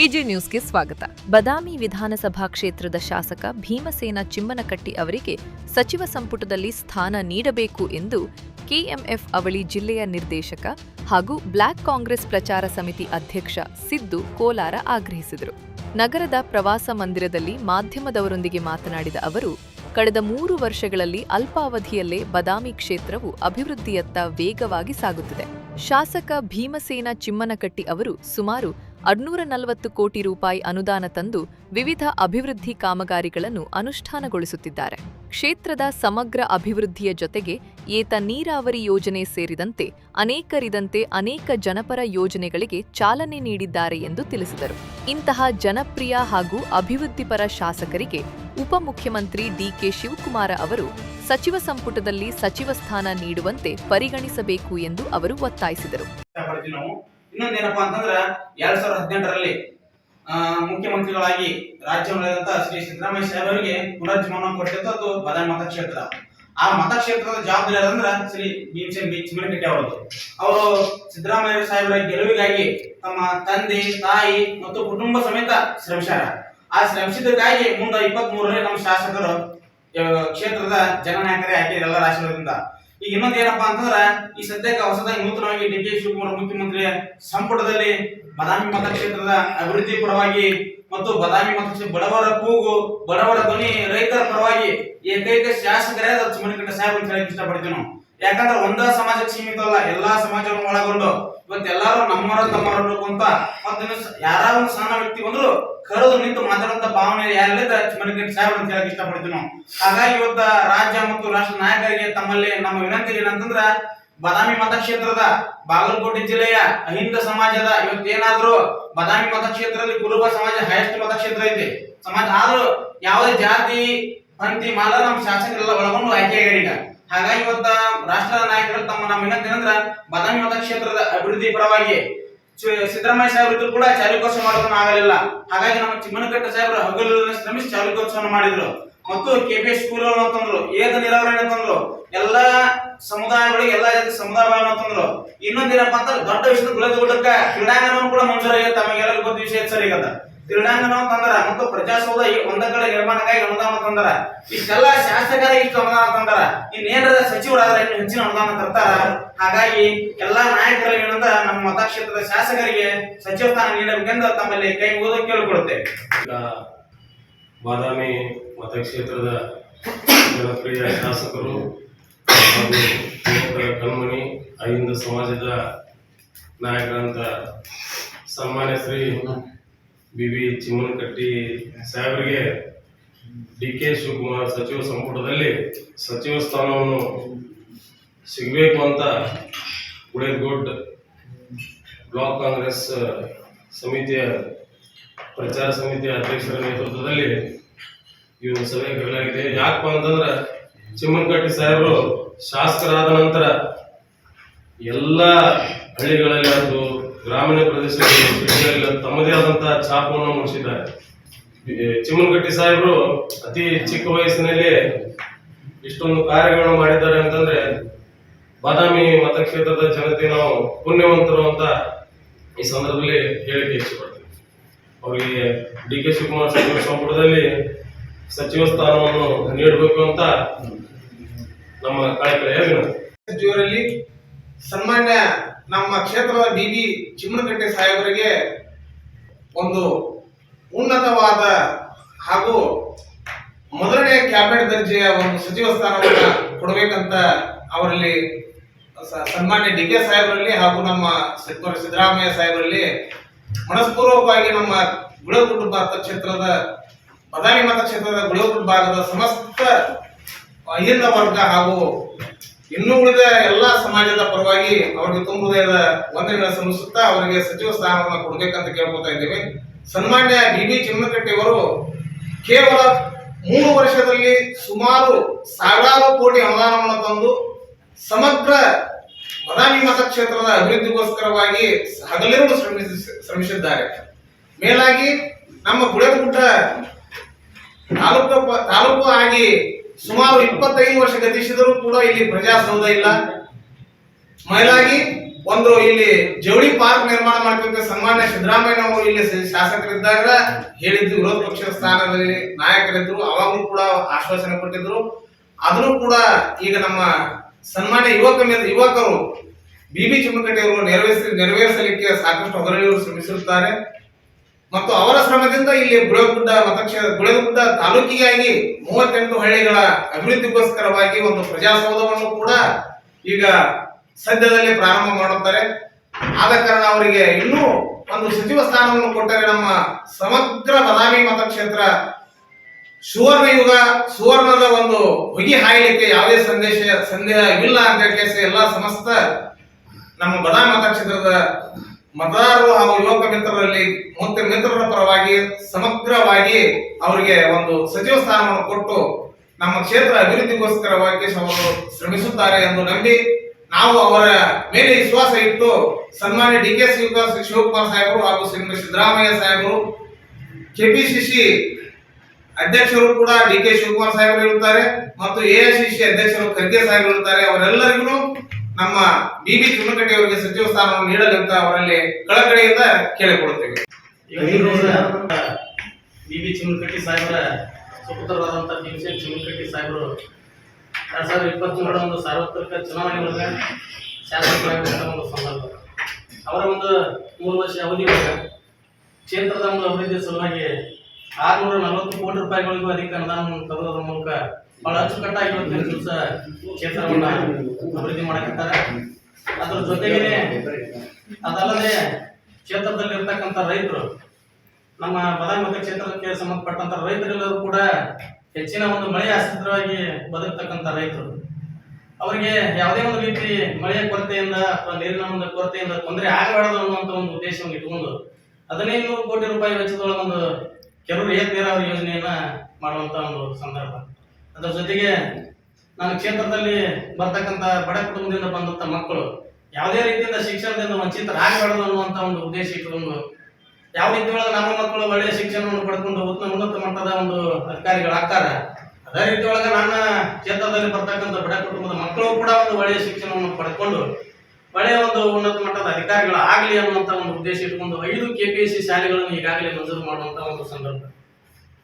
AJ ನ್ಯೂಸ್ಗೆ ಸ್ವಾಗತ. ಬದಾಮಿ ವಿಧಾನಸಭಾ ಕ್ಷೇತ್ರದ ಶಾಸಕ ಭೀಮಸೇನ ಚಿಮ್ಮನಕಟ್ಟಿ ಅವರಿಗೆ ಸಚಿವ ಸಂಪುಟದಲ್ಲಿ ಸ್ಥಾನ ನೀಡಬೇಕು ಎಂದು ಕೆಎಂಎಫ್ ಅವಳಿ ಜಿಲ್ಲೆಯ ನಿರ್ದೇಶಕ ಹಾಗೂ ಬ್ಲಾಕ್ ಕಾಂಗ್ರೆಸ್ ಪ್ರಚಾರ ಸಮಿತಿ ಅಧ್ಯಕ್ಷ ಸಿದ್ದು ಕೋಲಾರ ಆಗ್ರಹಿಸಿದರು. ನಗರದ ಪ್ರವಾಸ ಮಂದಿರದಲ್ಲಿ ಮಾಧ್ಯಮದವರೊಂದಿಗೆ ಮಾತನಾಡಿದ ಅವರು, ಕಳೆದ 3 ವರ್ಷಗಳಲ್ಲಿ ಅಲ್ಪಾವಧಿಯಲ್ಲೇ ಬದಾಮಿ ಕ್ಷೇತ್ರವು ಅಭಿವೃದ್ಧಿಯತ್ತ ವೇಗವಾಗಿ ಸಾಗುತ್ತಿದೆ. ಶಾಸಕ ಭೀಮಸೇನ ಚಿಮ್ಮನಕಟ್ಟಿ ಅವರು ಸುಮಾರು 640 ಕೋಟಿ ರೂಪಾಯಿ ಅನುದಾನ ತಂದು ವಿವಿಧ ಅಭಿವೃದ್ಧಿ ಕಾಮಗಾರಿಗಳನ್ನು ಅನುಷ್ಠಾನಗೊಳಿಸುತ್ತಿದ್ದಾರೆ. ಕ್ಷೇತ್ರದ ಸಮಗ್ರ ಅಭಿವೃದ್ಧಿಯ ಜೊತೆಗೆ ಏತ ನೀರಾವರಿ ಯೋಜನೆ ಸೇರಿದಂತೆ ಅನೇಕ ಜನಪರ ಯೋಜನೆಗಳಿಗೆ ಚಾಲನೆ ನೀಡಿದ್ದಾರೆ ಎಂದು ತಿಳಿಸಿದರು. ಇಂತಹ ಜನಪ್ರಿಯ ಹಾಗೂ ಅಭಿವೃದ್ಧಿಪರ ಶಾಸಕರಿಗೆ ಉಪಮುಖ್ಯಮಂತ್ರಿ ಡಿಕೆ ಶಿವಕುಮಾರ ಅವರು ಸಚಿವ ಸಂಪುಟದಲ್ಲಿ ಸಚಿವ ಸ್ಥಾನ ನೀಡುವಂತೆ ಪರಿಗಣಿಸಬೇಕು ಎಂದು ಅವರು ಒತ್ತಾಯಿಸಿದರು. ಇನ್ನೊಂದೇನಪ್ಪಾ ಅಂತಂದ್ರೆ 2018ರಲ್ಲಿ ಮುಖ್ಯಮಂತ್ರಿಗಳಾಗಿ ರಾಜ್ಯದಲ್ಲಿದ್ದಂತ ಶ್ರೀ ಸಿದ್ದರಾಮಯ್ಯ ಸಾಹೇಬರಿಗೆ ಪುನರ್ಜೀವನ ಕೊಟ್ಟಿದ್ದು ಬದಾಮಿ ಮತಕ್ಷೇತ್ರ. ಆ ಮತಕ್ಷೇತ್ರದ ಜವಾಬ್ದಾರಿ ಅಂದ್ರೆ ಶ್ರೀ ಭೀಮಸೇನ ಚಿಮ್ಮನಕಟ್ಟಿ ಅವರದು. ಅವರು ಸಿದ್ದರಾಮಯ್ಯ ಸಾಹೇಬರ ಗೆಲುವಿಗಾಗಿ ತಮ್ಮ ತಂದೆ, ತಾಯಿ ಮತ್ತು ಕುಟುಂಬ ಸಮೇತ ಶ್ರಮಿಸ್ಯಾರ. ಆ ಶ್ರಮಿಸಿದ್ದಕ್ಕಾಗಿ ಮುಂದೆ 23ರಲ್ಲಿ ನಮ್ಮ ಶಾಸಕರು ಕ್ಷೇತ್ರದ ಜನನಾಯಕರೇ ಆಗಿ ಎಲ್ಲರ ಆಶೀರ್ವಾದದಿಂದ. ಈಗ ಇನ್ನೊಂದು ಏನಪ್ಪಾ ಅಂತಂದ್ರ ಈ ಸದ್ಯಕ್ಕೆ ಹೊಸದಾಗಿ ನೂತನವಾಗಿ ಡಿ ಕೆ ಶಿವಕುಮಾರ್ ಮುಖ್ಯಮಂತ್ರಿ ಸಂಪುಟದಲ್ಲಿ ಬದಾಮಿ ಮತಕ್ಷೇತ್ರದ ಅಭಿವೃದ್ಧಿ ಪರವಾಗಿ ಮತ್ತು ಬದಾಮಿ ಮತಕ್ಷೇತ್ರ ಬಡವರ ಕೂಗು, ಬಡವರ ಧ್ವನಿ, ರೈತರ ಪರವಾಗಿ ಏಕೈಕ ಶಾಸಕರೇ ಚಿಮ್ಮನಕಟ್ಟಿ ಸಾಹೇಬ್ ಅಂತ ಹೇಳಕ್ ಇಷ್ಟಪಡ್ತೀವಿ ನಾವು. ಯಾಕಂದ್ರೆ ಒಂದೇ ಸಮಾಜಕ್ಕೆ ಸೀಮಿತ ಅಲ್ಲ, ಎಲ್ಲಾ ಸಮಾಜವನ್ನು ಒಳಗೊಂಡು ಇವತ್ತು ಎಲ್ಲಾರು ನಮ್ಮವರು ತಮ್ಮವರು ಅಂತ ಮತ್ತೆ ಯಾರ ಒಂದು ಸಣ್ಣ ವ್ಯಕ್ತಿ ಬಂದ್ರು ಕರೆದು ನಿಂತು ಮಾತಾಡುವಂತ ಭಾವನೆ ಯಾರಿಲ್ಲ ಚಿಮ್ಮನಕಟ್ಟಿ ಸಾಹೇಬ್ ಅಂತ ಹೇಳಕ್ ಇಷ್ಟಪಡ್ತೀವಿ ನಾವು. ಹಾಗಾಗಿ ಇವತ್ತ ರಾಜ್ಯ ಮತ್ತು ರಾಷ್ಟ್ರ ನಾಯಕರಿಗೆ ತಮ್ಮಲ್ಲಿ ನಮ್ಮ ವಿನಂತಿ ಏನಂತಂದ್ರ ಬದಾಮಿ ಮತಕ್ಷೇತ್ರದ ಬಾಗಲಕೋಟೆ ಜಿಲ್ಲೆಯ ಅಹಿಂದ ಸಮಾಜದ ಇವತ್ತೇನಾದ್ರೂ ಬದಾಮಿ ಮತಕ್ಷೇತ್ರದಲ್ಲಿ ಕುರುಬ ಸಮಾಜ ಹೈಯೆಸ್ಟ್ ಮತಕ್ಷೇತ್ರ ಐತಿ ಸಮಾಜ, ಆದ್ರೂ ಯಾವುದೇ ಜಾತಿ ಪಂಥಿ ಮಾಲ ನಮ್ಮ ಶಾಸಕರೆಲ್ಲ ಒಳಗೊಂಡು ಆಯ್ಕೆಯಾಗ್ಯಾರ ಈಗ. ಹಾಗಾಗಿ ಇವತ್ತ ರಾಷ್ಟ್ರ ನಾಯಕರು ತಮ್ಮ ನಮ್ಮ ವಿನಂತಿ ಏನಂದ್ರ ಬದಾಮಿ ಮತಕ್ಷೇತ್ರದ ಅಭಿವೃದ್ಧಿ ಪರವಾಗಿ ಸಿದ್ದರಾಮಯ್ಯ ಸಾಹೇಬರು ಕೂಡ ಚಾಲುಕೋತ್ಸವ ಮಾಡೋದನ್ನ ಆಗಲಿಲ್ಲ. ಹಾಗಾಗಿ ನಮ್ಮ ಚಿಮ್ಮನಕಟ್ಟಿ ಸಾಹೇಬರು ಹಗಲು ಶ್ರಮಿಸಿ ಚಾಲುಕೋತ್ಸವ ಮಾಡಿದ್ರು. ಮತ್ತು ಕೆಪಿ ಸ್ಕೂಲ್ ಅಂತಂದ್ರು, ಏಕ ನೀರಾವರಿ ಅಂತಂದ್ರು, ಎಲ್ಲಾ ಸಮುದಾಯಗಳಿಗೆ ಎಲ್ಲಾ ಜಾತಿ ಸಮುದಾಯ ಅಂತಂದ್ರು. ಇನ್ನೊಂದೇನಪ್ಪ ಅಂತ ದೊಡ್ಡ ವಿಷಯದ ಗುಳದಗುಡ್ಡಕ್ಕ ಕ್ರೀಡಾಂಗಣವನ್ನು ಕೂಡ ಮಂಜೂರಾಗಿ ತಮಗೆಲ್ಲರಿಗೂ ಗೊತ್ತ ವಿಷಯ ಸರಿ ಈಗ ಕ್ರೀಡಾಂಗಣ ತಂದರ ಮತ್ತು ಪ್ರಜಾಸೌಧ ಒಂದ ಕಡೆ ನಿರ್ಮಾಣಕ್ಕಾಗಿ ಅನುದಾನ ತಂದರ. ಇಷ್ಟೆಲ್ಲ ಶಾಸಕರ ಇಷ್ಟು ಅನುದಾನ ತಂದರ, ಇನ್ನೇನದ ಸಚಿವರಾದ್ರೆ ಇನ್ನು ಹೆಚ್ಚಿನ ಅನುದಾನ ತರ್ತಾರ. ಹಾಗಾಗಿ ಎಲ್ಲಾ ನಾಯಕರಲ್ಲಿ ಏನಂದ್ರ ನಮ್ಮ ಮತಕ್ಷೇತ್ರದ ಶಾಸಕರಿಗೆ ಸಚಿವ ಸ್ಥಾನ ನೀಡಬೇಕೆಂದು ತಮ್ಮಲ್ಲಿ ಕೈ ಮುಗಿದು ಕೇಳಿಕೊಳ್ಳುತ್ತೇವೆ. ಬಾದಾಮಿ ಮತಕ್ಷೇತ್ರದ ಜನಪ್ರಿಯ ಶಾಸಕರು ಹಾಗೂ ಯುವಕರ ಕಣ್ಮಣಿ ಅಹಿಂದ ಸಮಾಜದ ನಾಯಕರಂತ ಸನ್ಮಾನ್ಯ ಶ್ರೀ ಬಿ ಚಿಮ್ಮನಕಟ್ಟಿ ಸಾಹೇಬರಿಗೆ ಡಿ ಕೆ ಶಿವಕುಮಾರ್ ಸಚಿವ ಸಂಪುಟದಲ್ಲಿ ಸಚಿವ ಸ್ಥಾನವನ್ನು ಸಿಗಬೇಕು ಅಂತ ಗುಳೇದಗುಡ್ಡ ಬ್ಲಾಕ್ ಕಾಂಗ್ರೆಸ್ ಸಮಿತಿಯ ಪ್ರಚಾರ ಸಮಿತಿಯ ಅಧ್ಯಕ್ಷರ ನೇತೃತ್ವದಲ್ಲಿ ಈ ಒಂದು ಸಭೆ ಕರೆಯಲಾಗಿದೆ. ಯಾಕಪ್ಪ ಅಂತಂದ್ರೆ ಚಿಮ್ಮನಕಟ್ಟಿ ಸಾಹೇಬರು ಶಾಸಕರಾದ ನಂತರ ಎಲ್ಲ ಹಳ್ಳಿಗಳಲ್ಲಿ ಮತ್ತು ಗ್ರಾಮೀಣ ಪ್ರದೇಶಗಳಲ್ಲಿ ತಮ್ಮದೇ ಆದಂತಹ ಛಾಪವನ್ನು ಮೂಡಿಸಿದ್ದಾರೆ. ಚಿಮ್ಮನಕಟ್ಟಿ ಸಾಹೇಬರು ಅತಿ ಚಿಕ್ಕ ವಯಸ್ಸಿನಲ್ಲಿ ಇಷ್ಟೊಂದು ಕಾರ್ಯಗಳನ್ನು ಮಾಡಿದ್ದಾರೆ ಅಂತಂದ್ರೆ ಬಾದಾಮಿ ಮತಕ್ಷೇತ್ರದ ಜನತೆ ನಾವು ಪುಣ್ಯವಂತರು ಅಂತ ಈ ಸಂದರ್ಭದಲ್ಲಿ ಹೇಳಿಕೆ ಇಷ್ಟಪಡ್ತೀವಿ. ಅವರಿಗೆ ಡಿ ಕೆ ಶಿವಕುಮಾರ್ ಸಚಿವ ಸಂಪುಟದಲ್ಲಿ ಸಚಿವ ಸ್ಥಾನವನ್ನು ನೀಡಬೇಕು ಅಂತ ನಮ್ಮ ಕಳಕಳಿಯ ವಿನಂತಿ. ಸನ್ಮಾನ್ಯ ನಮ್ಮ ಕ್ಷೇತ್ರದ ಬಿ ಚಿಮ್ಮನಕಟ್ಟಿ ಸಾಹೇಬರಿಗೆ ಒಂದು ಉನ್ನತವಾದ ಹಾಗೂ ಮೊದಲನೇ ಕ್ಯಾಬಿನೆಟ್ ದರ್ಜೆಯ ಒಂದು ಸಚಿವ ಸ್ಥಾನವನ್ನು ಕೊಡಬೇಕಂತ ಅವರಲ್ಲಿ ಸನ್ಮಾನ್ಯ ಡಿ ಕೆ ಸಾಹೇಬರಲ್ಲಿ ಹಾಗೂ ನಮ್ಮ ಸಿದ್ದರಾಮಯ್ಯ ಸಾಹೇಬರಲ್ಲಿ ಮನಸ್ಪೂರ್ವಕವಾಗಿ ನಮ್ಮ ಗುಳೇದಗುಡ್ಡ ಕ್ಷೇತ್ರದ ಬದಾಮಿ ಮತಕ್ಷೇತ್ರದ ಗುಳೇದಗುಡ್ಡ ಭಾಗದ ಸಮಸ್ತ ಅಹಿಂದ ವರ್ಗ ಹಾಗೂ ಇನ್ನೂ ಉಳಿದ ಎಲ್ಲಾ ಸಮಾಜದ ಪರವಾಗಿ ಅವರಿಗೆ ತುಂಬ ಹೃದಯದ ವಂದನೆಗಳ ಸಲ್ಲಿಸುತ್ತಾ ಅವರಿಗೆ ಸಚಿವ ಸ್ಥಾನವನ್ನು ಕೊಡಬೇಕಂತ ಕೇಳ್ಕೊತಾ ಇದ್ದೇವೆ. ಸನ್ಮಾನ್ಯ ಬಿ ಚಿಮ್ಮನಕಟ್ಟಿ ಅವರು ಕೇವಲ 3 ವರ್ಷದಲ್ಲಿ ಸುಮಾರು ಸಾವಿರಾರು ಕೋಟಿ ಅನುದಾನವನ್ನು ತಂದು ಸಮಗ್ರ ಬದಾಮಿ ಮತಕ್ಷೇತ್ರದ ಅಭಿವೃದ್ಧಿಗೋಸ್ಕರವಾಗಿ ಹಗಲಿರುಳು ಶ್ರಮಿಸಿದ್ದಾರೆ. ಮೇಲಾಗಿ ನಮ್ಮ ಗುಳೇದಗುಡ್ಡ ತಾಲೂಕು ಆಗಿ ಸುಮಾರು 25 ವರ್ಷ ಗತಿಸಿದರೂ ಕೂಡ ಇಲ್ಲಿ ಪ್ರಜಾಸೌಧ ಇಲ್ಲ. ಮೇಲಾಗಿ ಒಂದು ಇಲ್ಲಿ ಜವಳಿ ಪಾರ್ಕ್ ನಿರ್ಮಾಣ ಮಾಡ್ಬೇಕು ಸನ್ಮಾನ್ಯ ಸಿದ್ದರಾಮಯ್ಯ ಅವರು ಇಲ್ಲಿ ಶಾಸಕರಿದ್ದಾಗ ಹೇಳಿದ್ರು, ವಿರೋಧ ಪಕ್ಷದ ಸ್ಥಾನದಲ್ಲಿ ನಾಯಕರಿದ್ರು, ಅವಾಗಲೂ ಕೂಡ ಆಶ್ವಾಸನೆ ಕೊಟ್ಟಿದ್ರು. ಅದನ್ನು ಕೂಡ ಈಗ ನಮ್ಮ ಸನ್ಮಾನ್ಯ ಯುವಕರು BB ಚಿಮ್ಮನಕಟ್ಟಿ ಅವರು ನೆರವೇರಿಸಲಿಕ್ಕೆ ಸಾಕಷ್ಟು ಹಗಲಿರುಳು ಶ್ರಮಿಸಿರುತ್ತಾರೆ. ಮತ್ತು ಅವರ ಶ್ರಮದಿಂದ ಇಲ್ಲಿ ಗುಳೇಗುಡ್ಡ ತಾಲೂಕಿಗಾಗಿ 38 ಹಳ್ಳಿಗಳ ಅಭಿವೃದ್ಧಿಗೋಸ್ಕರವಾಗಿ ಒಂದು ಪ್ರಜಾಸೌಧವನ್ನು ಕೂಡ ಈಗ ಸದ್ಯದಲ್ಲಿ ಪ್ರಾರಂಭ ಮಾಡುತ್ತಾರೆ. ಆದ ಕಾರಣ ಅವರಿಗೆ ಇನ್ನೂ ಒಂದು ಸಚಿವ ಸ್ಥಾನವನ್ನು ಕೊಟ್ಟರೆ ನಮ್ಮ ಸಮಗ್ರ ಬದಾಮಿ ಮತಕ್ಷೇತ್ರ ಸುವರ್ಣದ ಒಂದು ಹೊಗೆ ಹಾಯಲಿಕ್ಕೆ ಯಾವುದೇ ಸಂದೇಹ ಇಲ್ಲ ಅಂತ ಹೇಳಿ ಎಲ್ಲ ಸಮಸ್ತ ನಮ್ಮ ಬದಾಮಿ ಮತಕ್ಷೇತ್ರದ ಮತದಾರರು ಹಾಗೂ ಯುವಕ ಮಿತ್ರರ ಪರವಾಗಿ ಸಮಗ್ರವಾಗಿ ಅವರಿಗೆ ಒಂದು ಸಚಿವ ಸ್ಥಾನವನ್ನು ಕೊಟ್ಟು ನಮ್ಮ ಕ್ಷೇತ್ರ ಅಭಿವೃದ್ಧಿಗೋಸ್ಕರವಾಗಿ ಅವರು ಶ್ರಮಿಸುತ್ತಾರೆ ಎಂದು ನಂಬಿ ನಾವು ಅವರ ಮೇಲೆ ವಿಶ್ವಾಸ ಇಟ್ಟು ಸನ್ಮಾನ್ಯ DK ಶಿವಕುಮಾರ್ ಸಾಹೇಬರು ಹಾಗೂ ಸಿದ್ದರಾಮಯ್ಯ ಸಾಹೇಬರು, KPCC ಅಧ್ಯಕ್ಷರು ಕೂಡ DK ಶಿವಕುಮಾರ್ ಸಾಹೇಬರು ಇರುತ್ತಾರೆ ಮತ್ತು AICC ಅಧ್ಯಕ್ಷರು ಖರ್ಗೆ ಸಾಹೇಬರು ಇರುತ್ತಾರೆ. ಅವರೆಲ್ಲರಿಗೂ ನಮ್ಮ BB ಚಿಮ್ಮನಕಟ್ಟಿ ಅವರಿಗೆ ಸಚಿವ ಸ್ಥಾನವನ್ನು ನೀಡಲಿ ಅಂತ ಅವರಲ್ಲಿ ಕಳಕಳಿಯಿಂದ ಕೇಳಿಕೊಳ್ಳುತ್ತೇವೆ. BB ಚಿಮ್ಮನಕಟ್ಟಿ ಸಾಹೇಬರ ಸುಪುತ್ರರಾದಂಥ ಭೀಮಸೇನ್ ಚಿಮ್ಮನಕಟ್ಟಿ ಸಾಹೇಬರು 2023 ಒಂದು ಸಾರ್ವತ್ರಿಕ ಚುನಾವಣೆ ಒಳಗೆ ಶಾಸಕರಾಗಿರುವಂಥ ಒಂದು ಸಂದರ್ಭ. ಅವರ ಒಂದು 3 ವರ್ಷ ಅವಧಿ ಒಳಗೆ ಕ್ಷೇತ್ರದ ಒಂದು ಅಭಿವೃದ್ಧಿ ಸಲುವಾಗಿ 640 ಕೋಟಿ ರೂಪಾಯಿಗಳಿಗೂ ಅಧಿಕ ಅನುದಾನವನ್ನು ತರುವುದರ ಮೂಲಕ ಬಹಳ ಅಚ್ಚುಕಟ್ಟಾಗಿ ಇವತ್ತಿನ ದಿವಸ ಕ್ಷೇತ್ರವನ್ನು ಅಭಿವೃದ್ಧಿ ಮಾಡಕತ್ತಾರೆ. ಅದರ ಜೊತೆಗೇನೆ ಅದಲ್ಲದೆ ಕ್ಷೇತ್ರದಲ್ಲಿ ಇರ್ತಕ್ಕಂಥ ರೈತರು, ನಮ್ಮ ಬದಾಮಿ ಮತಕ್ಷೇತ್ರಕ್ಕೆ ಸಂಬಂಧಪಟ್ಟಂತ ರೈತರೆಲ್ಲರೂ ಕೂಡ ಹೆಚ್ಚಿನ ಒಂದು ಮಳೆ ಆಶ್ರಿತವಾಗಿ ಬದುಕ್ತಕ್ಕಂಥ ರೈತರು, ಅವರಿಗೆ ಯಾವುದೇ ಒಂದು ರೀತಿ ಮಳೆಯ ಕೊರತೆಯಿಂದ ಅಥವಾ ನೀರಿನ ಒಂದು ಕೊರತೆಯಿಂದ ತೊಂದರೆ ಆಗಬಾರದು ಅನ್ನುವಂಥ ಒಂದು ಉದ್ದೇಶವನ್ನು ಇಟ್ಟುಕೊಂಡು 1500 ಕೋಟಿ ರೂಪಾಯಿ ವೆಚ್ಚದೊಳಗೆ ಒಂದು ಕೆರೂರು ಏತ ನೀರಾವರಿ ಯೋಜನೆಯನ್ನ ಮಾಡುವಂತ ಒಂದು ಸಂದರ್ಭ. ಅದರ ಜೊತೆಗೆ ನನ್ನ ಕ್ಷೇತ್ರದಲ್ಲಿ ಬರ್ತಕ್ಕಂಥ ಬಡ ಕುಟುಂಬದಿಂದ ಬಂದಂತ ಮಕ್ಕಳು ಯಾವುದೇ ರೀತಿಯಿಂದ ಶಿಕ್ಷಣದಿಂದ ವಂಚಿತರಾಗಬಾರದು ಅನ್ನುವಂಥ ಒಂದು ಉದ್ದೇಶ ಇಟ್ಟುಕೊಂಡು ಯಾವ ರೀತಿ ಒಳಗೆ ನಮ್ಮ ಮಕ್ಕಳು ಒಳ್ಳೆಯ ಶಿಕ್ಷಣವನ್ನು ಪಡ್ಕೊಂಡು ಉನ್ನತ ಮಟ್ಟದ ಒಂದು ಅಧಿಕಾರಿಗಳಾಗ್ತಾರೆ, ಅದೇ ರೀತಿ ಒಳಗೆ ನನ್ನ ಕ್ಷೇತ್ರದಲ್ಲಿ ಬರ್ತಕ್ಕಂಥ ಬಡ ಕುಟುಂಬದ ಮಕ್ಕಳು ಕೂಡ ಒಂದು ಒಳ್ಳೆಯ ಶಿಕ್ಷಣವನ್ನು ಪಡ್ಕೊಂಡು ಒಳ್ಳೆಯ ಒಂದು ಉನ್ನತ ಮಟ್ಟದ ಅಧಿಕಾರಿಗಳು ಆಗಲಿ ಅನ್ನುವಂಥ ಒಂದು ಉದ್ದೇಶ ಇಟ್ಕೊಂಡು 5 KPSC ಶಾಲೆಗಳನ್ನು ಈಗಾಗಲೇ ಮಂಜೂರು ಮಾಡುವಂತ ಒಂದು ಸಂದರ್ಭ.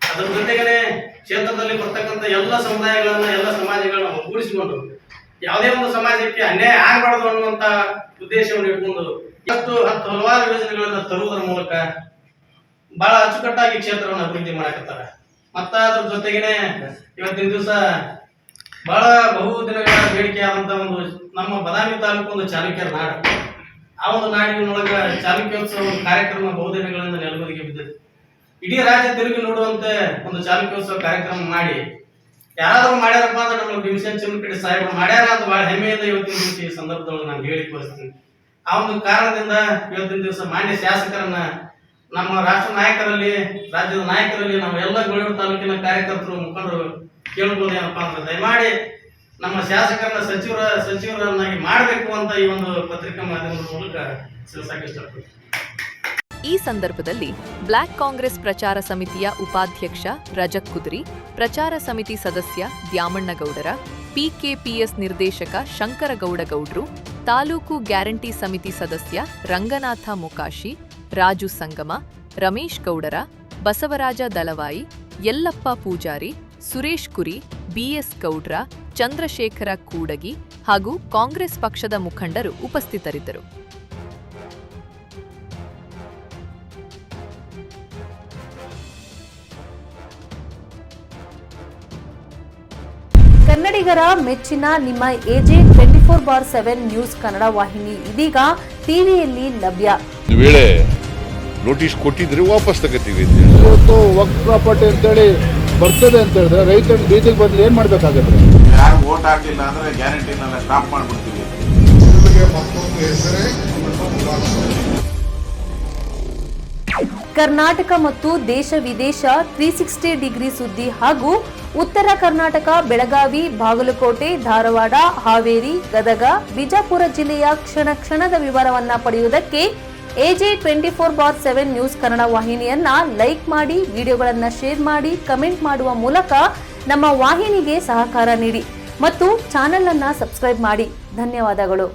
ಅದರ ಜೊತೆಗೆ ಕ್ಷೇತ್ರದಲ್ಲಿ ಬರ್ತಕ್ಕಂಥ ಎಲ್ಲ ಸಮುದಾಯಗಳನ್ನ ಎಲ್ಲ ಸಮಾಜಗಳನ್ನ ಒಗ್ಗೂಡಿಸಿಕೊಂಡು ಯಾವುದೇ ಒಂದು ಸಮಾಜಕ್ಕೆ ಅನ್ಯಾಯ ಆಗಬಾರದು ಅನ್ನುವಂತ ಉದ್ದೇಶವನ್ನು ಇಟ್ಕೊಂಡು ಹಲವಾರು ಯೋಜನೆಗಳನ್ನ ತರುವುದರ ಮೂಲಕ ಬಹಳ ಅಚ್ಚುಕಟ್ಟಾಗಿ ಕ್ಷೇತ್ರವನ್ನು ಅಭಿವೃದ್ಧಿ ಮಾಡಕತ್ತಾರೆ. ಮತ್ತ ಅದ್ರ ಜೊತೆಗೇನೆ ಇವತ್ತಿನ ದಿವಸ ಬಹಳ ಬಹುದಿನಗಳ ಬೇಡಿಕೆಯಾದಂತ ಒಂದು ನಮ್ಮ ಬದಾಮಿ ತಾಲೂಕು ಒಂದು ಚಾಲುಕ್ಯರ ನಾಡು. ಆ ಒಂದು ನಾಡಿನೊಳಗ ಚಾಲುಕ್ಯೋತ್ಸವ ಕಾರ್ಯಕ್ರಮ ಬಹುದಿನಗಳಿಂದ ನೆಲಗುದಿಗೆ ಬಿದ್ದಿದೆ. ಇಡೀ ರಾಜ್ಯ ತಿರುಗಿ ನೋಡುವಂತೆ ಒಂದು ಚಾಲುಕ್ಯೋತ್ಸವ ಕಾರ್ಯಕ್ರಮ ಮಾಡಿ ಯಾರಾದ್ರೂ ಮಾಡ್ಯಾರಪ್ಪ ಅಂದ್ರೆ ನಮ್ಮ ಭೀಮಸೇನ್ ಚಿಮ್ಮನಕಟ್ಟಿ ಸಾಹೇಬರು ಮಾಡ್ಯಾರ ಅಂತ ಬಹಳ ಹೆಮ್ಮೆಯಿಂದ ಇವತ್ತಿನ ದಿವಸ ಈ ಸಂದರ್ಭದೊಳಗೆ ನಾನು ಹೇಳಿ ಬಯಸ್ತೀನಿ. ಆ ಒಂದು ಕಾರಣದಿಂದ ಇವತ್ತಿನ ದಿವಸ ಮಾನ್ಯ ಶಾಸಕರನ್ನ ನಮ್ಮ ರಾಷ್ಟ್ರ ನಾಯಕರಲ್ಲಿ, ರಾಜ್ಯದ ನಾಯಕರಲ್ಲಿ, ನಮ್ಮ ಎಲ್ಲ ಗೋಳಿಯೂರು ತಾಲೂಕಿನ ಕಾರ್ಯಕರ್ತರು, ಮುಖಂಡರು ಕೇಳ್ಬೋದೇನಪ್ಪ ಅಂದ್ರೆ ದಯಮಾಡಿ ನಮ್ಮ ಶಾಸಕರನ್ನ ಸಚಿವರನ್ನಾಗಿ ಮಾಡಬೇಕು ಅಂತ ಈ ಒಂದು ಪತ್ರಿಕಾ ಮಾಧ್ಯಮದ ಮೂಲಕ ತಿಳಿಸಕ್ಕೆ ಇಷ್ಟಪಡ್ತೀನಿ. ಈ ಸಂದರ್ಭದಲ್ಲಿ ಬ್ಲಾಕ್ ಕಾಂಗ್ರೆಸ್ ಪ್ರಚಾರ ಸಮಿತಿಯ ಉಪಾಧ್ಯಕ್ಷ ರಜಕ್ ಕುದ್ರಿ, ಪ್ರಚಾರ ಸಮಿತಿ ಸದಸ್ಯ ದ್ಯಾಮಣ್ಣಗೌಡರ, PKPS ನಿರ್ದೇಶಕ ಶಂಕರಗೌಡ ಗೌಡ್ರು, ತಾಲೂಕು ಗ್ಯಾರಂಟಿ ಸಮಿತಿ ಸದಸ್ಯ ರಂಗನಾಥ ಮೊಕಾಶಿ, ರಾಜು ಸಂಗಮ, ರಮೇಶ್ ಗೌಡರ, ಬಸವರಾಜ ದಳವಾಯಿ, ಯಲ್ಲಪ್ಪ ಪೂಜಾರಿ, ಸುರೇಶ್ ಕುರಿ, BS ಗೌಡ್ರ, ಚಂದ್ರಶೇಖರ ಕೂಡಗಿ ಹಾಗೂ ಕಾಂಗ್ರೆಸ್ ಪಕ್ಷದ ಮುಖಂಡರು ಉಪಸ್ಥಿತರಿದ್ದರು. ಕನ್ನಡಿಗರ ಮೆಚ್ಚಿನ ನಿಮ್ಮ AJ 24/7 ನ್ಯೂಸ್ ಕನ್ನಡ ವಾಹಿನಿ ಇದೀಗ ಟಿವಿಯಲ್ಲಿ ಲಭ್ಯ. ವೇಳೆ ನೋಟಿಸ್ ಕೊಟ್ಟಿದ್ರೆ ವಾಪಸ್ ತಗೋತೀವಿ. ಇವತ್ತು ವಕ್ಫ್ ಪ್ರಾಪರ್ಟಿ ಅಂತೇಳಿ ಬರ್ತದೆ ಅಂತ ಹೇಳಿದ್ರೆ ರೈತರ ಬೀದಿಗೆ ಬದಲು ಏನ್ ಮಾಡ್ಬೇಕಾಗತ್ತೆ? ಯಾರು ವೋಟ್ ಹಾಕಲಿಲ್ಲ ಅಂದ್ರೆ ಗ್ಯಾರಂಟಿನೆಲ್ಲ ಸ್ಟಾಪ್ ಮಾಡ್ಬಿಡ್ತೀವಿ. ಕರ್ನಾಟಕ ಮತ್ತು ದೇಶ ವಿದೇಶ 360 ಡಿಗ್ರಿ ಸುದ್ದಿ ಹಾಗೂ ಉತ್ತರ ಕರ್ನಾಟಕ, ಬೆಳಗಾವಿ, ಬಾಗಲಕೋಟೆ, ಧಾರವಾಡ, ಹಾವೇರಿ, ಗದಗ, ಬಿಜಾಪುರ ಜಿಲ್ಲೆಯ ಕ್ಷಣ ಕ್ಷಣದ ವಿವರವನ್ನ ಪಡೆಯುವುದಕ್ಕೆ AJ 24/7 ನ್ಯೂಸ್ ಕನ್ನಡ ವಾಹಿನಿಯನ್ನ ಲೈಕ್ ಮಾಡಿ, ವಿಡಿಯೋಗಳನ್ನ ಶೇರ್ ಮಾಡಿ, ಕಮೆಂಟ್ ಮಾಡುವ ಮೂಲಕ ನಮ್ಮ ವಾಹಿನಿಗೆ ಸಹಕಾರ ನೀಡಿ ಮತ್ತು ಚಾನೆಲ್ ಅನ್ನ ಸಬ್ಸ್ಕ್ರೈಬ್ ಮಾಡಿ. ಧನ್ಯವಾದಗಳು.